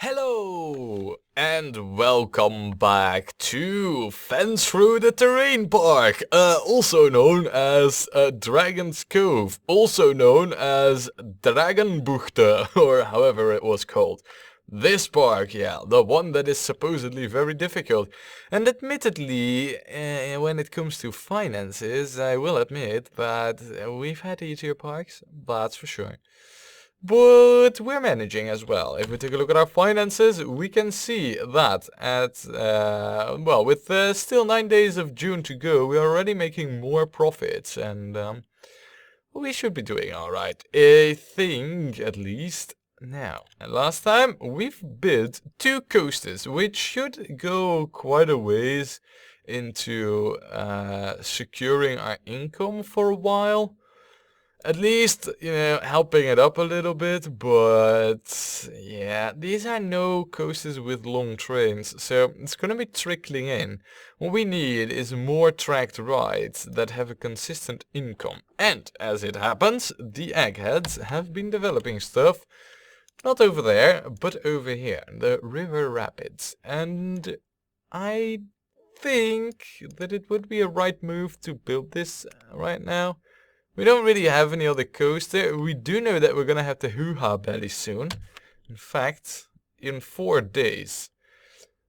Hello and welcome back to Fence Through the Terrain Park, also known as Dragon's Cove, also known as Dragonbuchte, or however it was called. This park, yeah, the one that is supposedly very difficult. And admittedly, when it comes to finances, I will admit that we've had easier parks, that's for sure. But we're managing as well. If we take a look at our finances, we can see that with still 9 days of June to go, we are already making more profits, and we should be doing alright. I think, at least. Now, and last time we've built 2 coasters, which should go quite a ways into securing our income for a while. At least, helping it up a little bit, but yeah, these are no coasters with long trains, so it's gonna be trickling in. What we need is more tracked rides that have a consistent income. And, as it happens, the eggheads have been developing stuff, not over there, but over here, the river rapids. And I think that it would be a right move to build this right now. We don't really have any other coaster. We do know that we're gonna have the hoo-ha belly soon. In fact, in 4 days.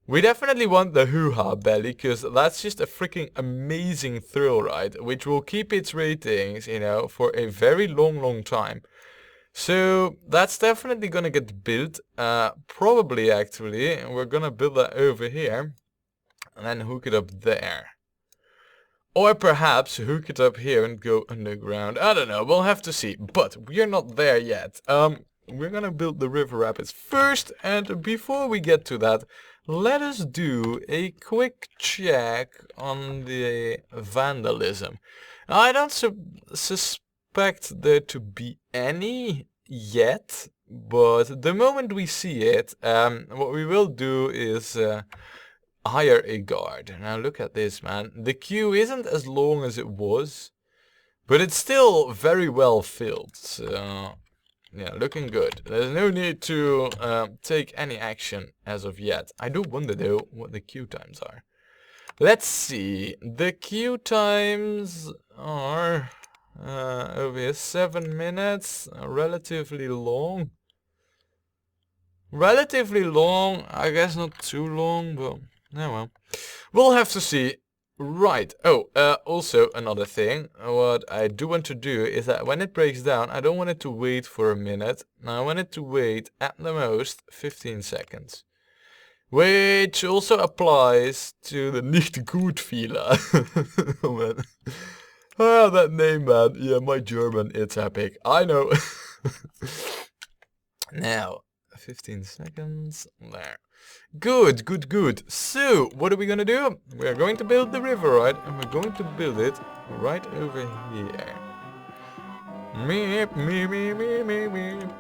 We definitely want the hoo-ha belly, because that's just a freaking amazing thrill ride, which will keep its ratings, for a very long time. So that's definitely gonna get built. Probably actually, we're gonna build that over here, and then hook it up there. Or perhaps hook it up here and go underground. I don't know, we'll have to see. But we're not there yet. We're gonna build the river rapids first, and before we get to that, let us do a quick check on the vandalism. I don't suspect there to be any yet, but the moment we see it, what we will do is hire a guard. Now look at this, man. The queue isn't as long as it was, but it's still very well filled. So yeah, looking good. There's no need to take any action as of yet. I do wonder though what the queue times are. Let's see. The queue times are over here 7 minutes. Relatively long. Relatively long. I guess not too long, but oh well. We'll have to see. Right. Oh, also another thing. What I do want to do is that when it breaks down, I don't want it to wait for a minute. I want it to wait at the most 15 seconds. Which also applies to the nicht gut fehler. Oh man. Ah, that name, man. Yeah, my German, it's epic. I know. Now, 15 seconds. There. Good, good, good. So, what are we gonna do? We are going to build the river ride, and we're going to build it right over here. Meep, meep, meep, meep, meep, meep.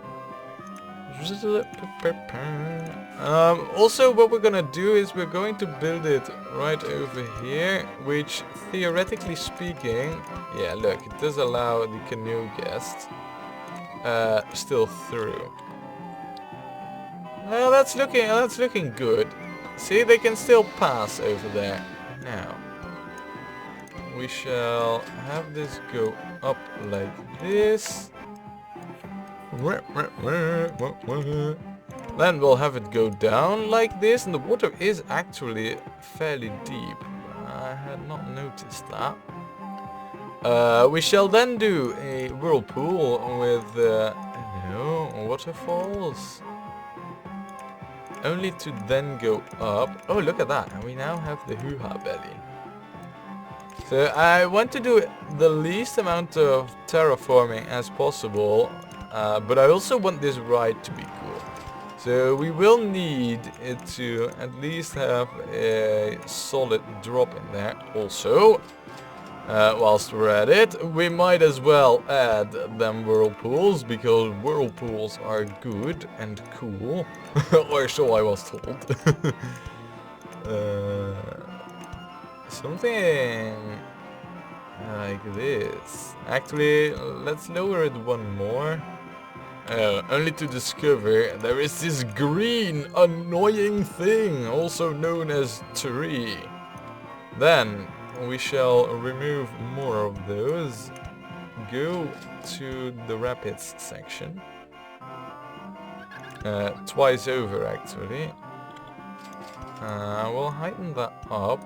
Also, what we're gonna do is we're going to build it right over here, which, theoretically speaking, yeah, look, it does allow the canoe guests still through. Well, that's looking good. See, they can still pass over there. Now, we shall have this go up like this. Then we'll have it go down like this, and the water is actually fairly deep. I had not noticed that. We shall then do a whirlpool with, waterfalls. Only to then go up. Oh, look at that. And we now have the hoo-ha belly. So I want to do the least amount of terraforming as possible. But I also want this ride to be cool. So we will need it to at least have a solid drop in there. Also, whilst we're at it, we might as well add them whirlpools, because whirlpools are good and cool. Or so I was told. Something like this. Actually, let's lower it one more. Only to discover there is this green annoying thing, also known as tree. Then we shall remove more of those. Go to the rapids section. Twice over actually. We'll heighten that up.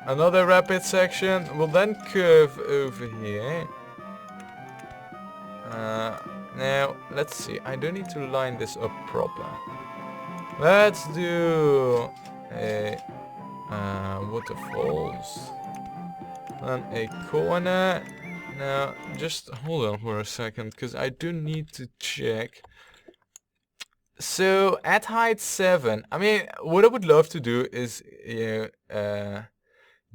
Another rapid section. We'll then curve over here. Now, let's see. I don't need to line this up proper. Let's do a waterfalls. Then a corner. Now, just hold on for a second, because I do need to check. So, at height 7, I mean, what I would love to do is,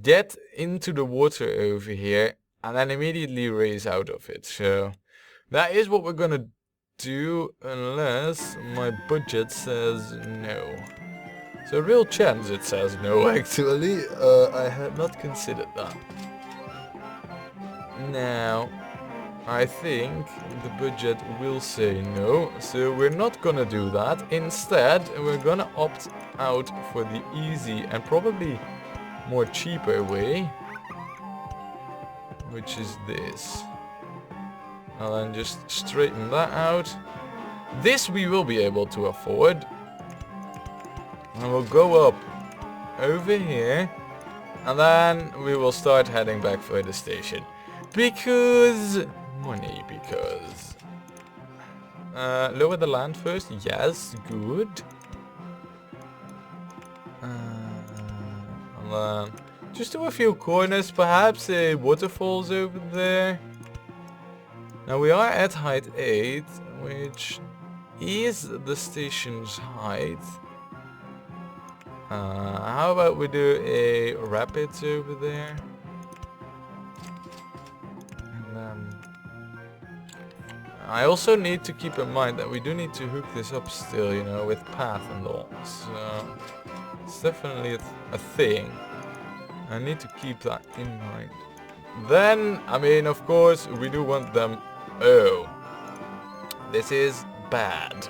get into the water over here, and then immediately raise out of it. So, that is what we're gonna do, unless my budget says no. So, real chance it says no, actually. I had not considered that. Now, I think the budget will say no, so we're not gonna do that. Instead, we're gonna opt out for the easy and probably more cheaper way, which is this. And then just straighten that out. This we will be able to afford. And we'll go up over here, and then we will start heading back for the station. Because money, because lower the land first. Yes, good. And then just do a few corners, perhaps a waterfalls over there. Now we are at height 8, which is the station's height. How about we do a rapids over there? I also need to keep in mind that we do need to hook this up still, you know, with path and all. So it's definitely a thing. I need to keep that in mind. Then, I mean, of course, we do want them... Oh, this is bad.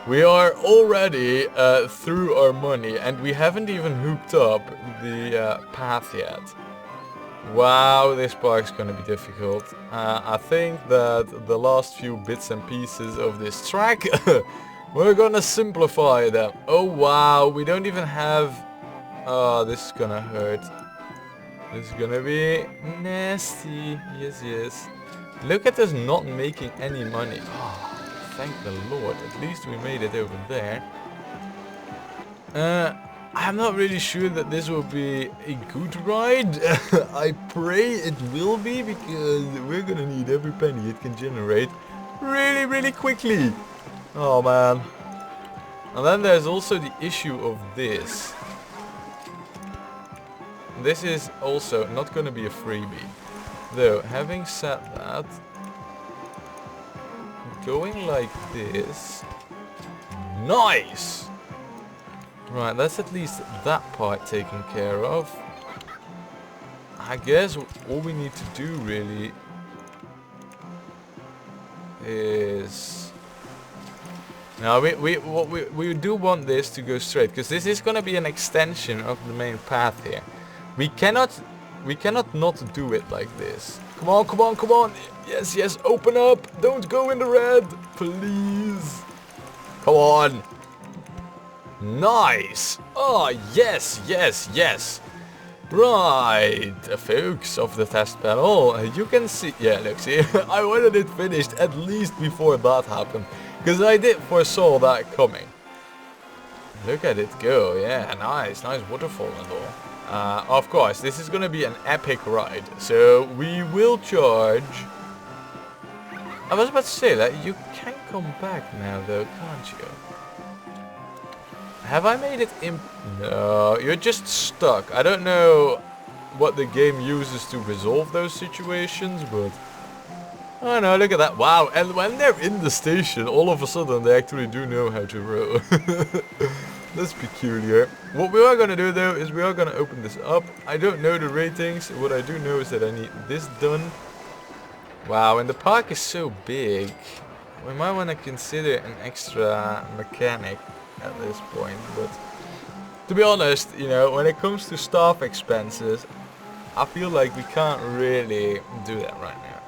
We are already through our money, and we haven't even hooked up the path yet. Wow, this park's gonna be difficult. I think that the last few bits and pieces of this track, we're gonna simplify them. Oh wow, we don't even have... Oh, this is gonna hurt. This is gonna be nasty. Yes, yes. Look at us not making any money. Oh, thank the Lord. At least we made it over there. I'm not really sure that this will be a good ride. I pray it will be, because we're gonna need every penny it can generate really, really quickly. Oh man. And then there's also the issue of this. This is also not gonna be a freebie. Though, having said that, going like this... Nice! Right, that's at least that part taken care of. I guess all we need to do really is... Now we do want this to go straight, because this is gonna be an extension of the main path here. We cannot not do it like this. Come on, come on, come on! Yes, yes, open up! Don't go in the red! Please! Come on! Nice! Oh, yes, yes, yes! Right, folks of the test panel, you can see... Yeah, look, see, I wanted it finished at least before that happened, because I did foresaw that coming. Look at it go, yeah, nice, nice waterfall and all. Of course, this is gonna be an epic ride, so we will charge... I was about to say that you can come back now though, can't you? Have I made it imp... No, you're just stuck. I don't know what the game uses to resolve those situations, but... Oh no, look at that. Wow, and when they're in the station, all of a sudden they actually do know how to row. That's peculiar. What we are going to do though is we are going to open this up. I don't know the ratings. What I do know is that I need this done. Wow, and the park is so big, we might want to consider an extra mechanic at this point, but to be honest, you know, when it comes to staff expenses, I feel like we can't really do that right now.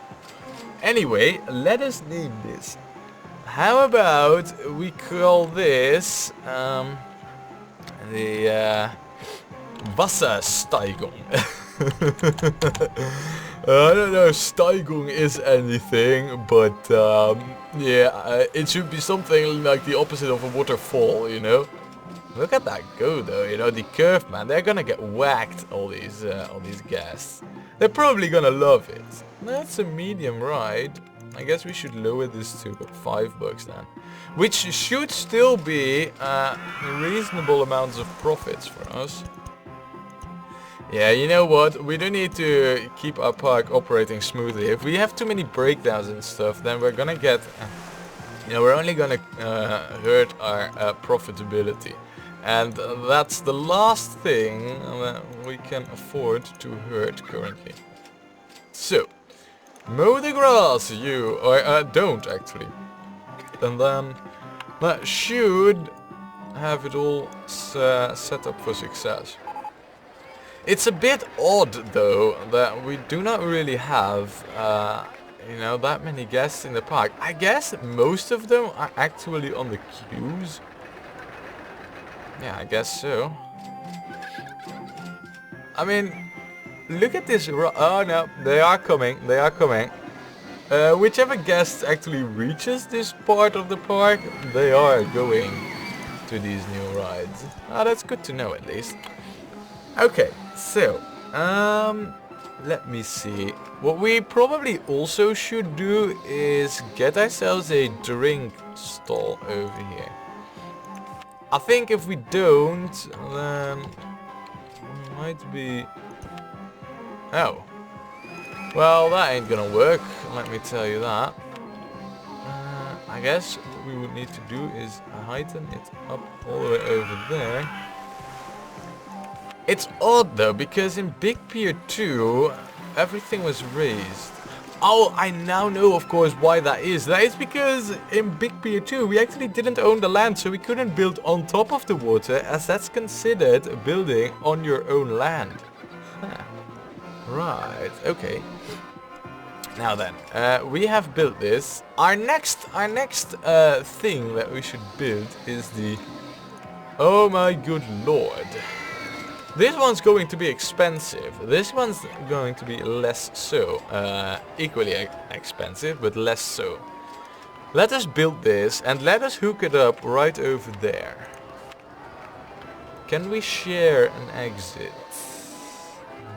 Anyway, let us name this. How about we call this the Wassersteigung. I don't know if Steigung is anything, but yeah, it should be something like the opposite of a waterfall, you know? Look at that go though, you know, the curve, man, they're gonna get whacked, all these guests. They're probably gonna love it. That's a medium ride. I guess we should lower this to $5 then. Which should still be reasonable amounts of profits for us. Yeah, you know what? We do need to keep our park operating smoothly. If we have too many breakdowns and stuff, then we're gonna get... you know, we're only gonna hurt our profitability. And that's the last thing that we can afford to hurt currently. So, mow the grass, you... or don't, actually. And then that should have it all set up for success. It's a bit odd though that we do not really have you know, that many guests in the park. I guess most of them are actually on the queues. Yeah, I guess so. I mean, look at this. Oh no, they are coming. They are coming. Whichever guest actually reaches this part of the park, they are going to these new rides. Ah, that's good to know at least. Okay, so, let me see. What we probably also should do is get ourselves a drink stall over here. I think if we don't, then we might be... Oh. Well, that ain't gonna work, let me tell you that. I guess what we would need to do is heighten it up all the way over there. It's odd though, because in Big Pier 2, everything was raised. Oh, I now know of course why that is. That is because in Big Pier 2 we actually didn't own the land, so we couldn't build on top of the water, as that's considered building on your own land. Huh. Right, okay. Now then, we have built this. Our next thing that we should build is the... Oh my good lord. This one's going to be expensive. This one's going to be less so. Equally expensive, but less so. Let us build this and let us hook it up right over there. Can we share an exit?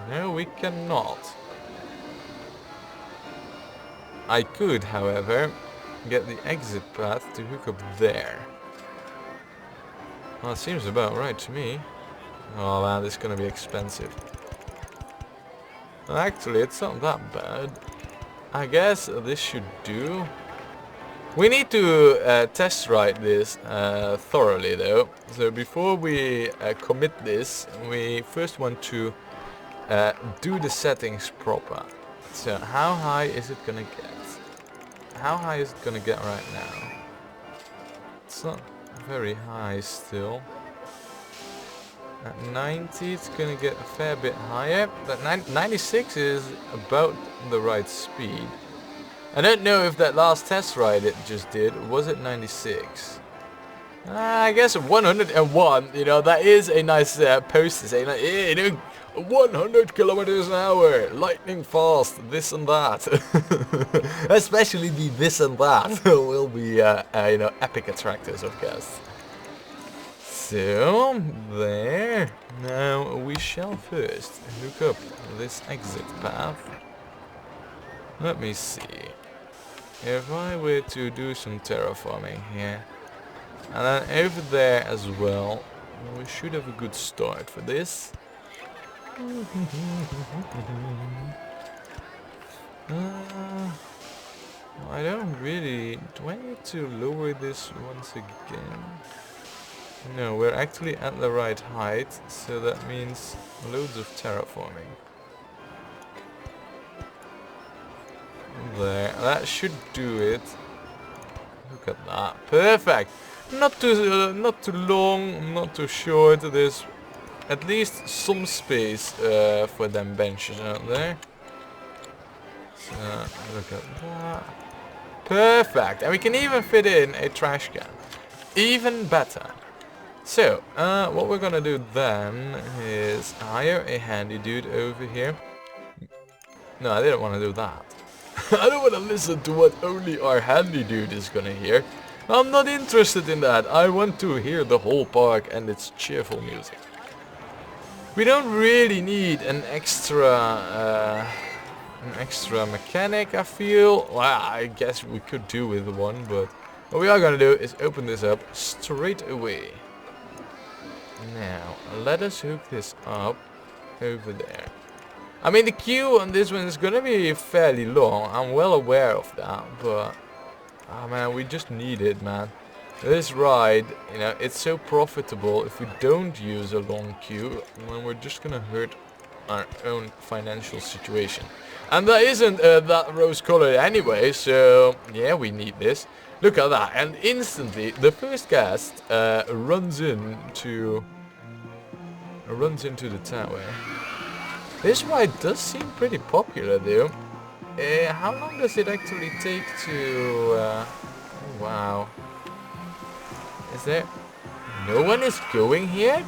No, we cannot. I could, however, get the exit path to hook up there. Well, it seems about right to me. Oh man, this is gonna be expensive. Actually, it's not that bad. I guess this should do. We need to test ride this thoroughly though. So before we commit this, we first want to do the settings proper. So how high is it gonna get? How high is it gonna get right now? It's not very high still. At 90 it's gonna get a fair bit higher, but 96 is about the right speed. I don't know if that last test ride it just did, was it 96? I guess 101, you know, that is a nice post to say, like, hey, you know, 100 kilometers an hour, lightning fast, this and that. Especially the this and that will be, you know, epic attractors of guests. So, there. Now we shall first hook up this exit path. Let me see. If I were to do some terraforming here, and then over there as well, we should have a good start for this. I don't really... Do I need to lower this once again? No, we're actually at the right height, so that means loads of terraforming. There, that should do it. Look at that, perfect. Not too long, not too short. There's at least some space for them benches out there. So look at that, perfect. And we can even fit in a trash can, even better. So what we're gonna do then is hire a handy dude over here. No, I didn't want to do that. I don't want to listen to what only our handy dude is gonna hear. I'm not interested in that. I want to hear the whole park and its cheerful music. We don't really need an extra mechanic, I feel. Well, I guess we could do with one, but what we are gonna do is open this up straight away. Now, let us hook this up over there. I mean, the queue on this one is gonna be fairly long. I'm well aware of that, but oh man, we just need it, man. This ride, you know, it's so profitable. If we don't use a long queue, then we're just gonna hurt our own financial situation. And that isn't that rose-colored anyway, so yeah, we need this. Look at that, and instantly the first guest runs into the tower. This ride does seem pretty popular though. How long does it actually take to... oh, wow. Is there... no one is going here?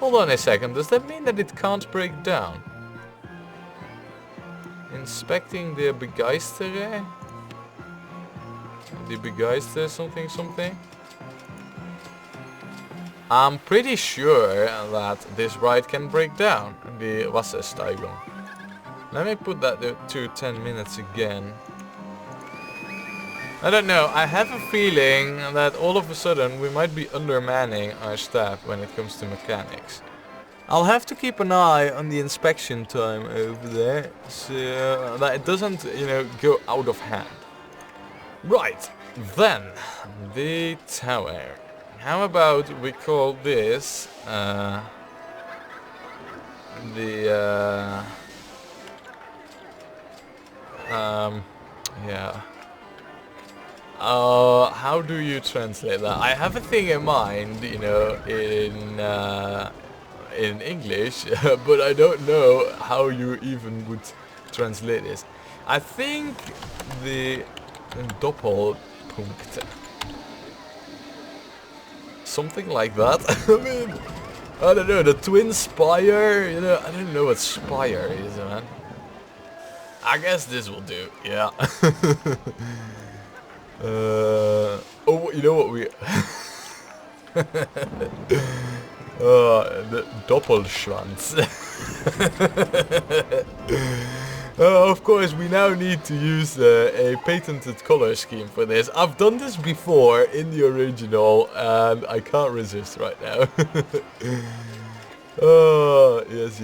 Hold on a second, does that mean that it can't break down? Inspecting the Begeisterer? The Begeister something? I'm pretty sure that this ride can break down, the Wassersteigung. Let me put that to 10 minutes again. I don't know, I have a feeling that all of a sudden we might be undermanning our staff when it comes to mechanics. I'll have to keep an eye on the inspection time over there, so that it doesn't, you know, go out of hand. Right, then, the tower. How about we call this yeah. How do you translate that? I have a thing in mind, you know, in English, but I don't know how you even would translate this. I think the Doppelpunkt. Something like that. I mean, I don't know, the twin spire, you know, I don't know what spire is, man. I guess this will do, yeah. Oh, you know what we... the Doppelschwanz. Of course, we now need to use a patented color scheme for this. I've done this before in the original, and I can't resist right now. Oh, yes.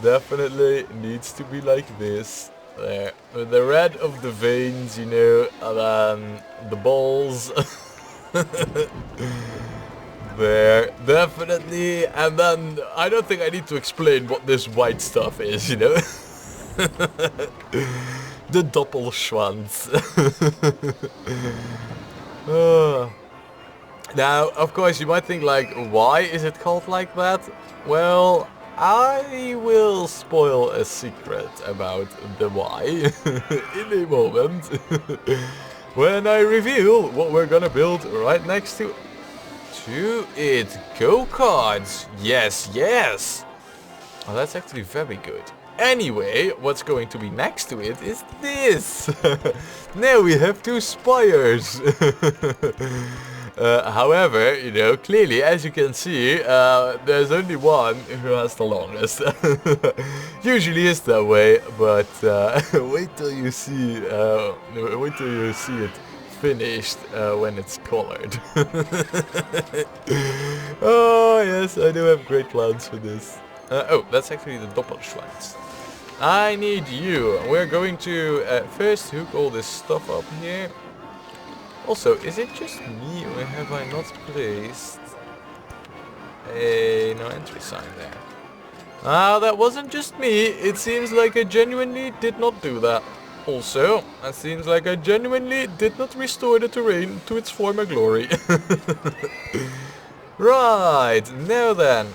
Definitely needs to be like this. There. With the red of the veins, you know, and then the balls. There, definitely. And then, I don't think I need to explain what this white stuff is, you know. The Doppelschwanz. Now, of course, you might think like, why is it called like that? Well, I will spoil a secret about the why in a moment. When I reveal what we're gonna build right next to it. Go-karts. Yes. Oh, that's actually very good. Anyway, what's going to be next to it is this. Now we have two spires. However, you know, clearly, as you can see, there's only one who has the longest. Usually it's that way, but wait till you see it finished when it's colored. Oh yes, I do have great plans for this. Oh, that's actually the Doppelschwanz. I need you. We're going to first hook all this stuff up here. Also, is it just me or have I not placed a no entry sign there? Ah, that wasn't just me. It seems like I genuinely did not do that. Also, it seems like I genuinely did not restore the terrain to its former glory. Right, now then,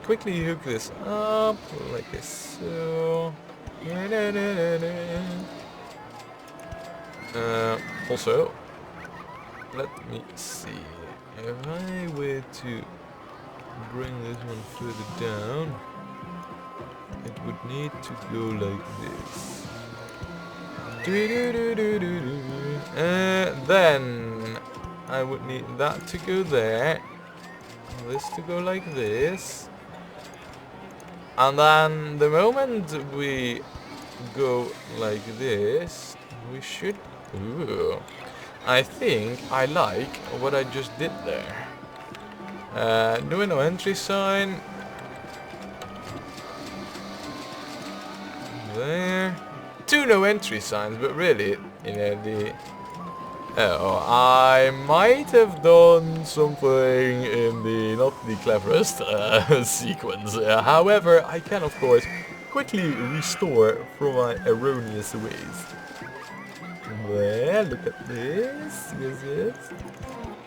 quickly hook this up, like this, so... Also, let me see, if I were to bring this one further down, it would need to go like this. Then I would need that to go there, this to go like this, and then the moment we go like this, we should... Ooh, I think I like what I just did there. Do no entry sign. There. Two no entry signs, but really, you know, the... Oh, I might have done something in the not the cleverest sequence. However, I can of course quickly restore from my erroneous ways. Well, look at this. Is it?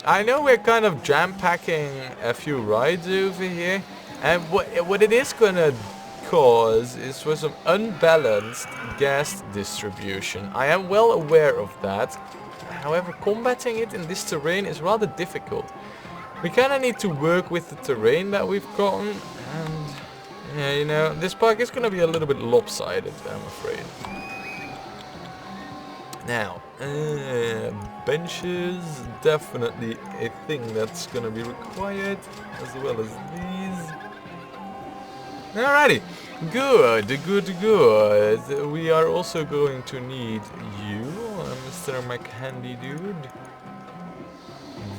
I know we're kind of jam-packing a few rides over here, and what it is gonna cause is for some unbalanced gas distribution. I am well aware of that. However, combating it in this terrain is rather difficult. We kind of need to work with the terrain that we've gotten, and yeah, you know, this park is going to be a little bit lopsided, I'm afraid. Now, benches, definitely a thing that's going to be required, as well as these. Alrighty, good. We are also going to need you, Mr. McHandy dude.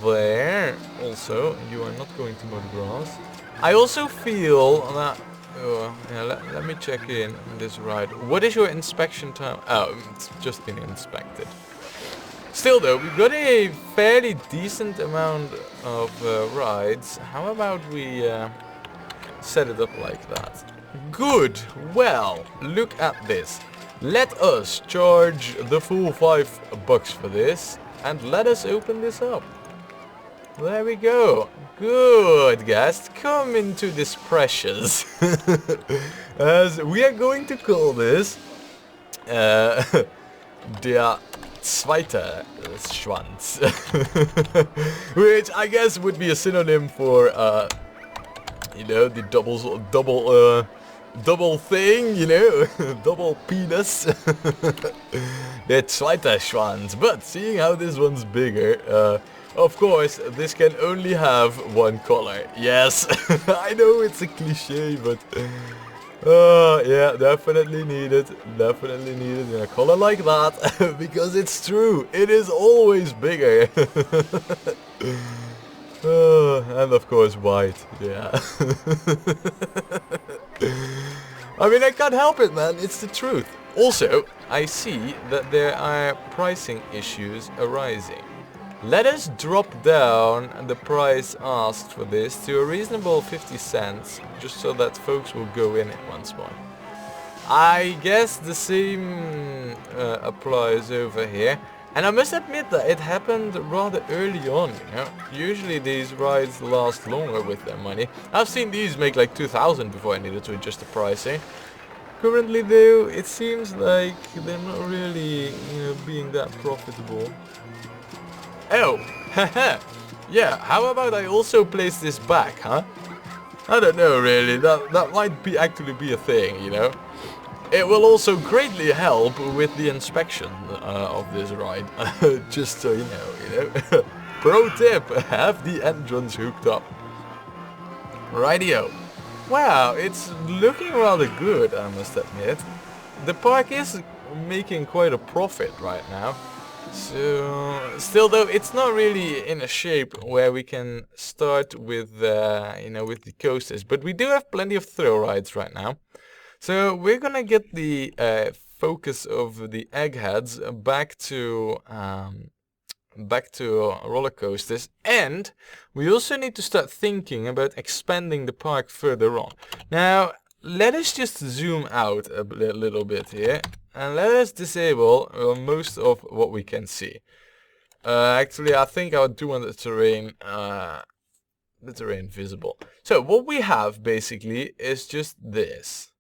There. Also, you are not going to mow the grass. I also feel that... Oh, yeah, let me check in on this ride. What is your inspection time? Oh, it's just been inspected. Still though, we've got a fairly decent amount of rides. How about we set it up like that? Good. Well, look at this. Let us charge the full $5 for this, and let us open this up. There we go. Good, guys. Come into this precious. As we are going to call this der zweite Schwanz. Which I guess would be a synonym for you know, the double thing, you know, double penis. Der zweite Schwanz. But seeing how this one's bigger, of course, this can only have one color. Yes, I know it's a cliche, but yeah, definitely needed in a color like that, because it's true, it is always bigger. And of course white, yeah. I mean, I can't help it, man, it's the truth. Also, I see that there are pricing issues arising. Let us drop down the price asked for this to a reasonable 50 cents, just so that folks will go in it once more. I guess the same applies over here. And I must admit that it happened rather early on, you know. Usually these rides last longer with their money. I've seen these make like 2,000 before I needed to adjust the pricing. Currently though, it seems like they're not really, you know, being that profitable. Oh, haha. Yeah, how about I also place this back, huh? I don't know really, that might be actually be a thing, you know. It will also greatly help with the inspection of this ride. Just so you know. Pro tip, have the entrance hooked up. Rightio. Wow, it's looking rather good, I must admit. The park is making quite a profit right now. So, still though, it's not really in a shape where we can start with, you know, with the coasters. But we do have plenty of thrill rides right now. So we're gonna get the focus of the eggheads back to roller coasters, and we also need to start thinking about expanding the park further on. Now, let us just zoom out a little bit here. And let us disable most of what we can see. Actually, I think I do want the terrain visible. So what we have basically is just this.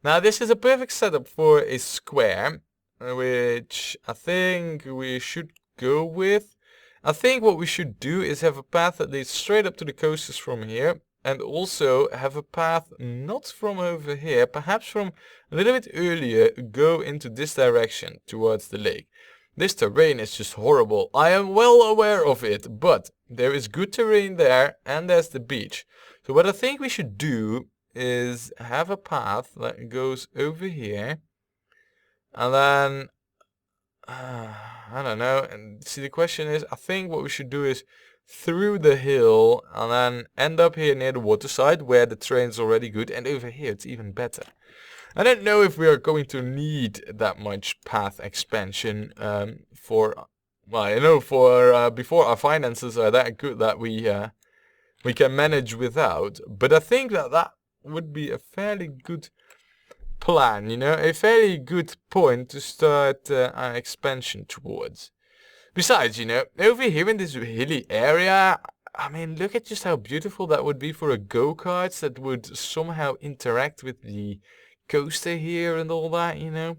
Now this is a perfect setup for a square, which I think we should go with. I think what we should do is have a path that leads straight up to the coasters from here, and also have a path not from over here, perhaps from a little bit earlier, go into this direction towards the lake. This terrain is just horrible. I am well aware of it, but there is good terrain there, and there's the beach. So what I think we should do is have a path that goes over here, and then I don't know. And see, the question is, I think what we should do is through the hill and then end up here near the waterside where the terrain's already good, and over here it's even better. I don't know if we are going to need that much path expansion for, well, you know, for before our finances are that good that we can manage without. But I think that would be a fairly good plan, you know, a fairly good point to start our expansion towards. Besides, you know, over here in this hilly area, I mean, look at just how beautiful that would be for a go-kart that would somehow interact with the coaster here and all that, you know.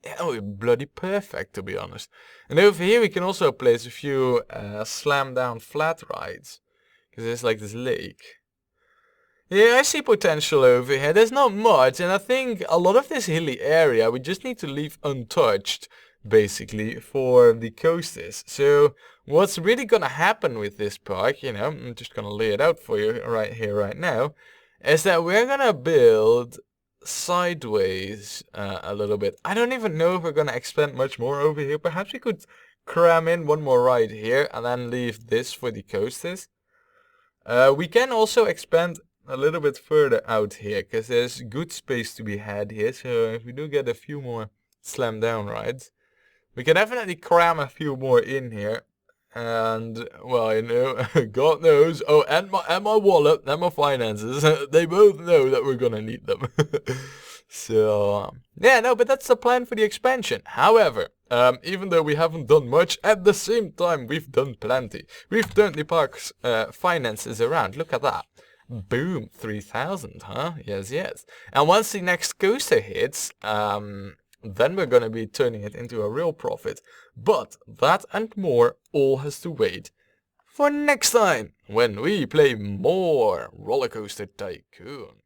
Yeah, oh, bloody perfect, to be honest. And over here we can also place a few slam down flat rides, because there's like this lake. Yeah, I see potential over here. There's not much, and I think a lot of this hilly area we just need to leave untouched, basically, for the coasters. So what's really gonna happen with this park, you know, I'm just gonna lay it out for you right here, right now, is that we're gonna build sideways a little bit. I don't even know if we're gonna expand much more over here. Perhaps we could cram in one more ride here and then leave this for the coasters. We can also expand a little bit further out here, because there's good space to be had here. So if we do get a few more slam down rides, we can definitely cram a few more in here. And, well, you know, God knows, oh, and my wallet and my finances, they both know that we're gonna need them. So yeah, no, but that's the plan for the expansion. However, even though we haven't done much, at the same time we've done plenty. We've turned the park's finances around. Look at that. Boom, 3,000, huh? Yes, yes. And once the next coaster hits, then we're gonna be turning it into a real profit. But that and more all has to wait for next time, when we play more Rollercoaster Tycoon.